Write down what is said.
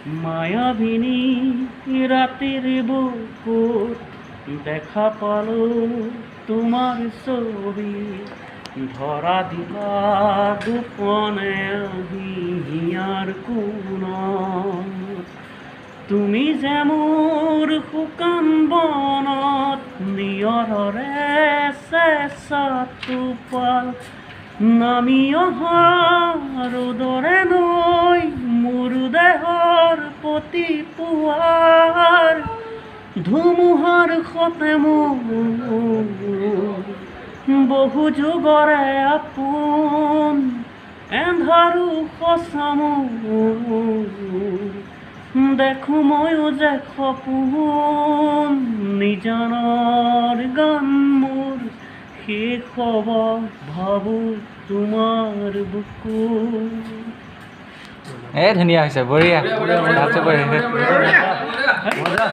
মায়াবিনী ৰাতেৰ বুকুৰ দেখা পালো তোমাৰ ছবি ধৰা দিলা গোপনে হিয়াৰ কোণত তুমি যে মোৰ শুকান বনত নিয়ৰৰে চেঁচা টোপাল নামি অহা ৰ'দৰে নৈ মোৰ দেহৰ প্ৰতি পুৱাৰ ধুমুহাৰ সতে মোৰ বহু যুগৰে আপোন এন্ধাৰো সঁচা মোৰ দেখো ময়ো যে সপোন নিজানৰ গান মোৰ শেষ হ'ব ভাবো তোমাৰ বুকু ধুনীয়া হৈছে বঢ়িয়া